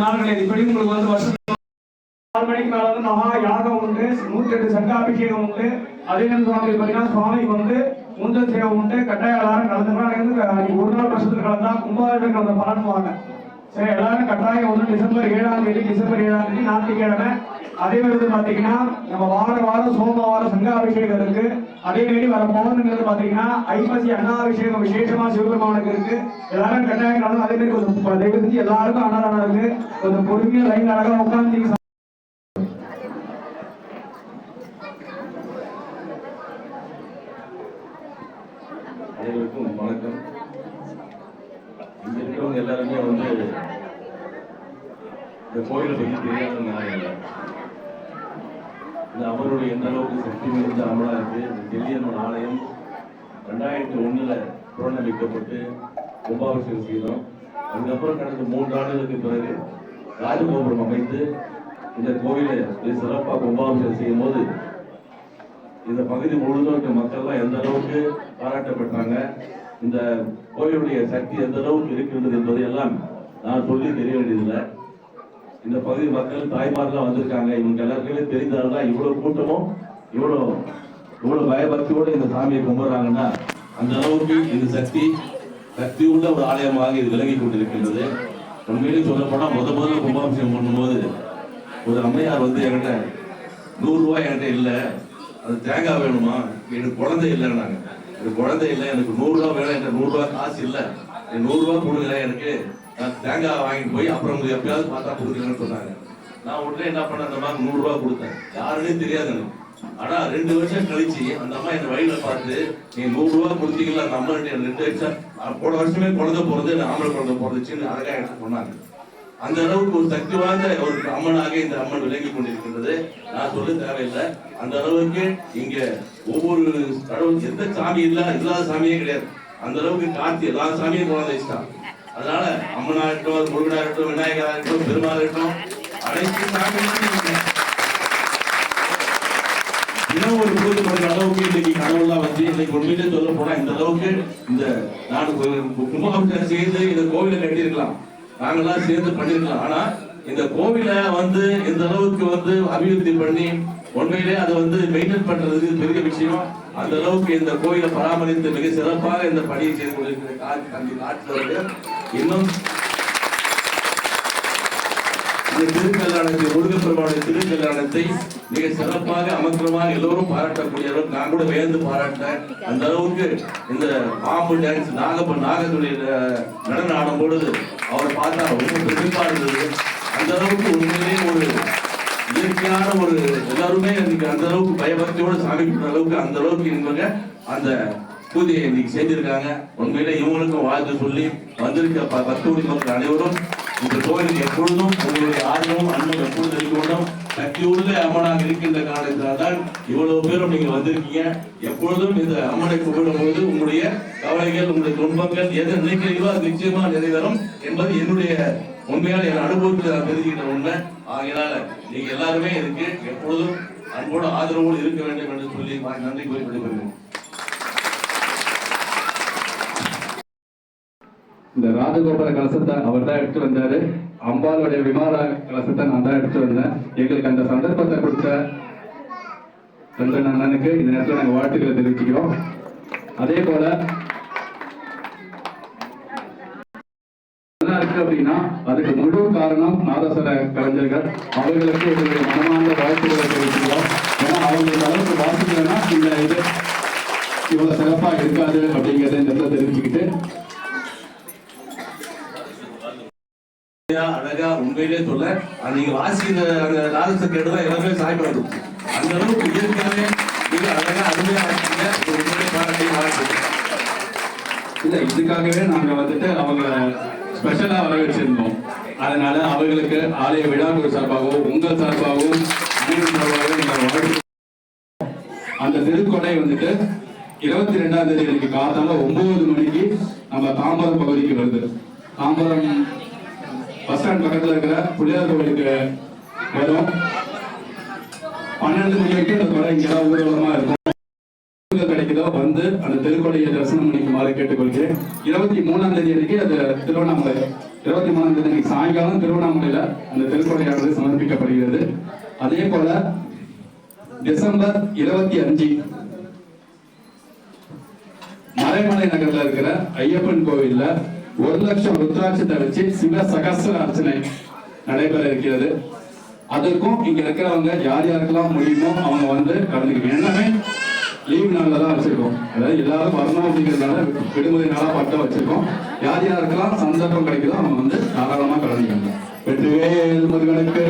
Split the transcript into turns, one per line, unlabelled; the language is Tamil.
நாள்கள் இப்படி உங்களுக்கு வந்து வருஷம் 4 மணிக்கு மேல வந்து மகா யாகம் உண்டு, 108 சங்காபிஷேகம் உண்டு. அதே சுவாமி பார்த்தீங்கன்னா சுவாமிக்கு வந்து முந்தல் சேவை உண்டு. கட்டாயம் எல்லாரும் கலந்துக்கலாம். ஒரு நாள் வருஷத்துக்கு கலந்தா கும்பாபிஷேகம் கலந்த பலன்வாங்க. சரி, எல்லாரும் கட்டாயம் வந்து டிசம்பர் 7ஆம் தேதி ஞாயிற்றுக்கிழமை. அதே மாதிரி பாத்தீங்கன்னா நம்ம வாரம் சோமவாரம் சங்காபிஷேகம் இருக்கு. அதே மாதிரி வர பௌர்ணமிங்கிறது பாத்தீங்கன்னா ஐப்பசி அன்னாபிஷேகம் விசேஷமா சிவபெருமானுக்கு இருக்கு. எல்லாரும் கட்டாயம் கலந்து அதே மாதிரி கொஞ்சம் தயவு செஞ்சு எல்லாருக்கும் அன்னதானம் இருக்கு. கொஞ்சம் பொறுமையா லைன் அழகா உட்காந்து
அனைவருக்கும் வணக்கம். இங்க இருக்கிறவங்க எல்லாருமே வந்து இந்த கோயிலை பற்றி தெரியாதவங்க யாரும் இல்லை. இந்த அமருடைய எந்த அளவுக்கு சக்தி மிகுந்த அமலா இருக்கு. டெல்லியனோட ஆலயம் 2001 புறநமைக்கப்பட்டு கும்பாபிஷேகம் செய்தோம். அதுக்கப்புறம் கடந்த 3 ஆண்டுகளுக்கு பிறகு ராஜகோபுரம் அமைத்து இந்த கோயிலை சிறப்பாக கும்பாபிஷேகம் செய்யும் போது இந்த பகுதி முழுவதும் இருக்க மக்கள்லாம் எந்த அளவுக்கு பாராட்டப்பட்டாங்க, இந்த கோயிலுடைய சக்தி எந்த அளவுக்கு இருக்கின்றது என்பதை எல்லாம் நான் சொல்லி தெரிய வேண்டியதில்லை. இந்த பகுதி மக்கள் தாய்மாரெல்லாம் வந்திருக்காங்க. இவங்க எல்லாருக்குமே தெரிந்தால்தான் இவ்வளவு கூட்டமும் இவ்வளவு பயபக்தியோடு இந்த சாமியை கும்பிடுறாங்கன்னா அந்த அளவுக்கு இந்த சக்தி உள்ள ஒரு ஆலயமாக இது விளங்கி கொண்டிருக்கின்றது. உண்மையிலே சொல்லப்போனா முதல்ல கும்பாபிஷேகம் பண்ணும்போது ஒரு அம்மையார் வந்து என்கிட்ட 100 ரூபாய் என்கிட்ட இல்லை, அது தேங்காய் வேணுமா, எனக்கு குழந்தை இல்லைன்னாங்க. எனக்கு குழந்தை இல்லை, எனக்கு 100 ரூபா வேணும், எனக்கு 100 ரூபா காசு இல்லை, 100 ரூபா கொடுங்க, எனக்கு நான் தேங்காய் வாங்கிட்டு போய் அப்புறம் எப்பயாவது பார்த்தா கொடுக்குறேன்னு சொன்னாங்க. நான் உடனே என்ன பண்ண அந்த மாதிரி 100 ரூபா கொடுத்தேன். யாருன்னே தெரியாது எனக்கு. ஆனா 2 வருஷம் கழிச்சு அந்த அம்மா என் வழியில பார்த்து நீ 100 ரூபா கொடுத்தீங்களா, அந்த அம்மா 2 வருஷம் போன வருஷமே குழந்தை போறது, ஆம்பளை குழந்தை போறதுச்சுன்னு அழகா எனக்கு சொன்னாங்க. அந்த அளவுக்கு ஒரு சக்தி வாய்ந்த ஒரு அம்மனாக இந்த அம்மன் விளங்கி கொண்டிருக்கின்றது. நான் சொல்ல தேவையில்லை. அந்த அளவுக்கு இங்க ஒவ்வொரு கடவுள் எந்த சாமி இல்லாத சாமியே கிடையாது. அந்த அளவுக்கு கார்த்தி எல்லா சாமியும் குழந்தை வச்சுட்டான். அதனால அம்மனா இருக்கட்டும், முருகனா இருக்கட்டும், விநாயகரா இருக்கட்டும், பெருமாள் இருக்கட்டும், அனைத்து சாமியும் தினம் ஒரு பூஜை பண்ற அளவுக்கு இன்னைக்கு கடவுள்லாம் வந்து இன்னைக்கு உண்மையிலே சொல்ல போனா இந்த அளவுக்கு இந்த நான் கும்பாபிஷேகம் செய்து இந்த கோவிலை கட்டியிருக்கலாம், நாங்கெல்லாம் சேர்ந்து பண்ணிருக்கலாம். ஆனா இந்த கோவிலை வந்து இந்த அளவுக்கு வந்து அபிவிருத்தி பண்ணி உண்மையிலே அதை வந்து மெயின்டைன் பண்றதுக்கு பெரிய விஷயம். அந்த அளவுக்கு இந்த கோயிலை பராமரித்து மிக சிறப்பாக இந்த பணியை செய்து கொண்டிருக்கிற ஆட்சியர்கள் இன்னும் இந்த திருக்கல்யாணத்தை முருகப்பெருமானுடைய திருக்கல்யாணத்தை மிக சிறப்பாக அமர்க்கமாக எல்லோரும் பாராட்டக்கூடிய அளவுக்கு நான் கூட வேந்து பாராட்டேன். அந்த அளவுக்கு இந்த பாம்பு டான்ஸ் நாகத்துடைய நடனம் ஆடும் பொழுது அவரை பார்த்தா ரொம்ப பெருமைப்பா இருந்தது. அந்த அளவுக்கு உண்மையிலேயே ஒரு இயற்கையான ஒரு எல்லாருமே இன்னைக்கு அந்த அளவுக்கு பயபக்தியோடு சாமி அளவுக்கு அந்த அளவுக்கு இவங்க அந்த பூஜையை இன்னைக்கு செஞ்சிருக்காங்க. உண்மையிலே இவங்களுக்கும் வாழ்த்து சொல்லி வந்திருக்க 10 கோடி மக்கள் அனைவரும் இந்த கோயிலுக்கு எப்பொழுதும் உங்களுடைய ஆர்வமும் அன்பும் எப்பொழுதும் இருக்கணும். சக்தியுள்ள அம்மனாக இருக்கின்ற காரணத்தினால் தான் இவ்வளவு பேரும் நீங்க வந்திருக்கீங்க. எப்பொழுதும் இந்த அம்மனை கும்பிடும் போது உங்களுடைய கவலைகள், உங்களுடைய துன்பங்கள் எதை நினைக்கிறீங்களோ அது நிச்சயமா நிறைவேறும் என்பது என்னுடைய உண்மையான என் அனுபவத்தில் நான் தெரிஞ்சுக்கிட்ட உண்மை. ஆகையினால நீங்க எல்லாருமே இதுக்கு எப்பொழுதும் அன்போடு ஆதரவோடு இருக்க வேண்டும் என்று சொல்லி நன்றி கூறி விடைபெறுகிறேன்.
இந்த ராஜகோபுர கலசத்தை அவர் தான் எடுத்து வந்தாரு. அம்பாளுடைய விமான கலசத்தை நான் தான் எடுத்து வந்தேன். எங்களுக்கு அந்த சந்தர்ப்பத்தை கொடுத்த சந்திரன் அண்ணனுக்கு இந்த நேரத்தில் நாங்கள் வாழ்த்துக்களை தெரிவிச்சுக்கிறோம். அதே போல இருக்கு அப்படின்னா அதுக்கு முழு காரணம் நாதஸ்வர கலைஞர்கள். அவர்களுக்கு எங்களுடைய மனமார்ந்த வாழ்த்துக்களை தெரிவிச்சுக்கிறோம். ஏன்னா அவங்களுக்கு அளவுக்கு வாசிக்கலன்னா இந்த இது இவ்வளவு சிறப்பா இருக்காது அப்படிங்கிறத இந்த இடத்துல தெரிவிச்சுக்கிட்டு
அழகா உண்மையிலே சொல்ல நீங்க வாசிக்கிற அந்த நாதத்தை கேட்டுதான் எல்லாமே சாய்ப்பாடு. அந்த அளவுக்கு இயற்கையாவே மிக அழகா அருமையா
இல்ல இதுக்காகவே நாங்க வந்துட்டு அவங்க ஸ்பெஷலா வர வச்சிருந்தோம். அதனால அவர்களுக்கு ஆலய விழாக்குழு சார்பாகவும் உங்கள் சார்பாகவும் அந்த திருக்கொடை வந்துட்டு 22ஆம் தேதி இன்னைக்கு காத்தால 9 மணிக்கு நம்ம தாம்பரம் பகுதிக்கு வருது. தாம்பரம் பஸ் ஸ்டாண்ட் பக்கத்துல இருக்கிற பிள்ளையார் கோவிலுக்கு வரும். 12 மணி வரைக்கும் அந்த கொடை இங்கெல்லாம் ஊர்வலமா இருக்கும். கிடைக்குதோ வந்து அந்த திருக்கொடையை தரிசனம் பண்ணிக்குமாறு கேட்டுக்கொள்கிறேன். 23ஆம் தேதி அன்னைக்கு அது திருவண்ணாமலை 23ஆம் தேதி சாயங்காலம் திருவண்ணாமலையில அந்த திருக்கொடையானது சமர்ப்பிக்கப்படுகிறது. அதே போல டிசம்பர் 25 மறைமலை நகர்ல இருக்கிற ஐயப்பன் கோவில்ல 1 லட்சம் ருத்ராட்சத்தை வச்சு சிவ சகஸ்ர அர்ச்சனை நடைபெற இருக்கிறது. அதற்கும் இங்க இருக்கிறவங்க யார் யாருக்கெல்லாம் முடியுமோ அவங்க வந்து கலந்துக்கணும். எல்லாமே லீவ் நாள்ல தான் வச்சிருக்கோம். அதாவது எல்லாரும் வரணும் அப்படிங்கிறதுனால விடுமுறை நாளா பட்டம் வச்சிருக்கோம். யார் யாருக்கெல்லாம் சந்தர்ப்பம் கிடைக்குதோ அவங்க வந்து தாராளமா கலந்துக்கணும். வெற்றிவேல் முருகனுக்கு